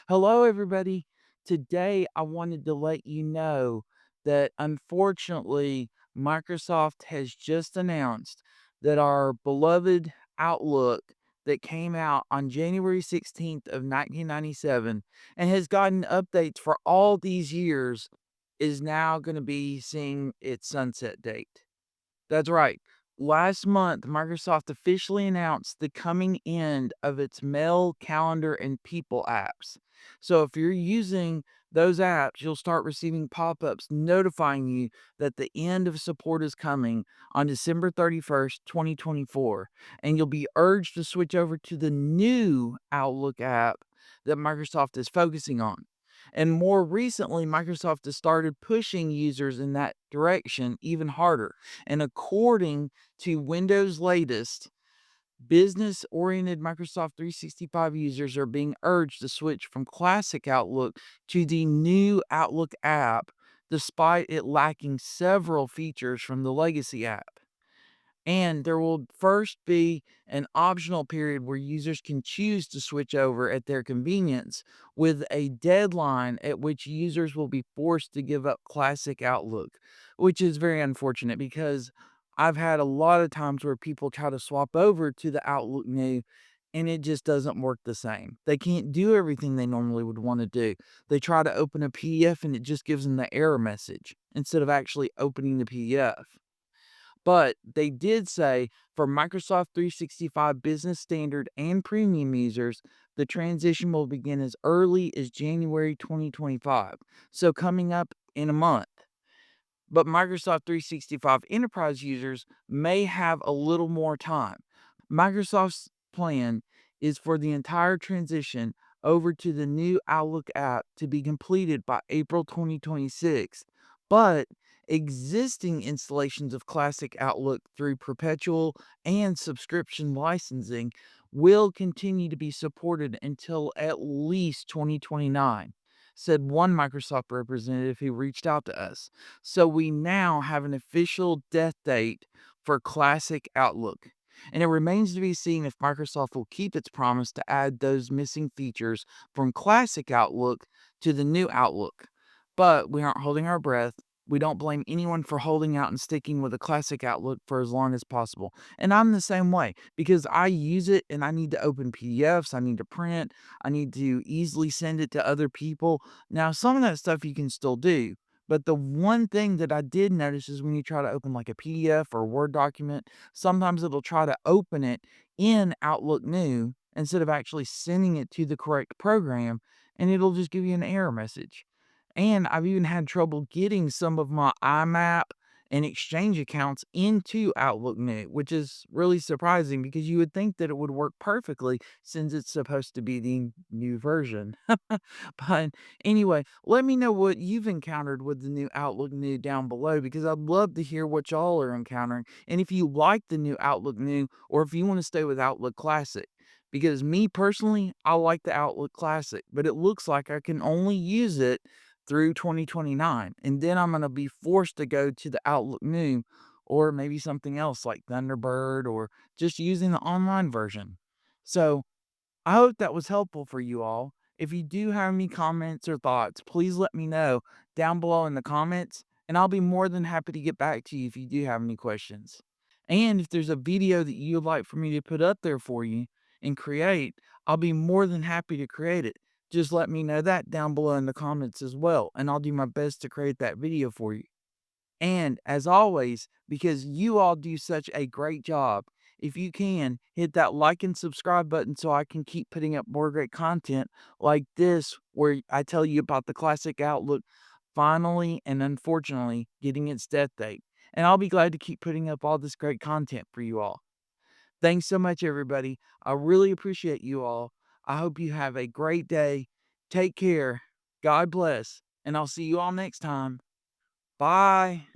Hello, everybody. Today, I wanted to let you know that unfortunately, Microsoft has just announced that our beloved Outlook that came out on January 16th of 1997 and has gotten updates for all these years is now going to be seeing its sunset date. That's right. Last month, Microsoft officially announced the coming end of its Mail, Calendar, and People apps. So if you're using those apps, you'll start receiving pop ups notifying you that the end of support is coming on December 31st, 2024. And you'll be urged to switch over to the new Outlook app that Microsoft is focusing on. And more recently, Microsoft has started pushing users in that direction even harder. And according to Windows' latest, business oriented Microsoft 365 users are being urged to switch from Classic Outlook to the new Outlook app, despite it lacking several features from the legacy app. And there will first be an optional period where users can choose to switch over at their convenience, with a deadline at which users will be forced to give up Classic Outlook, which is very unfortunate because I've had a lot of times where people try to swap over to the Outlook New and it just doesn't work the same. They can't do everything they normally would want to do. They try to open a PDF and it just gives them the error message instead of actually opening the PDF. But they did say for Microsoft 365 Business Standard and Premium users, the transition will begin as early as January 2025. So coming up in a month. But Microsoft 365 Enterprise users may have a little more time. Microsoft's plan is for the entire transition over to the new Outlook app to be completed by April 2026. But existing installations of Classic Outlook through perpetual and subscription licensing will continue to be supported until at least 2029, said one Microsoft representative who reached out to us. So we now have an official death date for Classic Outlook. And it remains to be seen if Microsoft will keep its promise to add those missing features from Classic Outlook to the new Outlook. But we aren't holding our breath. We don't blame anyone for holding out and sticking with a Classic Outlook for as long as possible. And I'm the same way because I use it and I need to open PDFs, I need to print, I need to easily send it to other people. Now, some of that stuff you can still do, but the one thing that I did notice is when you try to open like a PDF or a Word document, sometimes it'll try to open it in Outlook New instead of actually sending it to the correct program, and it'll just give you an error message. And I've even had trouble getting some of my IMAP and Exchange accounts into Outlook New, which is really surprising because you would think that it would work perfectly since it's supposed to be the new version. But anyway, let me know what you've encountered with the new Outlook New down below because I'd love to hear what y'all are encountering. And if you like the new Outlook New or if you want to stay with Outlook Classic. Because me personally, I like the Outlook Classic, but it looks like I can only use it through 2029. And then I'm going to be forced to go to the Outlook New or maybe something else like Thunderbird or just using the online version. So I hope that was helpful for you all. If you do have any comments or thoughts, please let me know down below in the comments, and I'll be more than happy to get back to you if you do have any questions. And if there's a video that you'd like for me to put up there for you and create, I'll be more than happy to create it. Just let me know that down below in the comments as well, and I'll do my best to create that video for you. And as always, because you all do such a great job, if you can, hit that like and subscribe button so I can keep putting up more great content like this, where I tell you about the Classic Outlook finally and unfortunately getting its death date. And I'll be glad to keep putting up all this great content for you all. Thanks so much, everybody. I really appreciate you all. I hope you have a great day. Take care. God bless. And I'll see you all next time. Bye.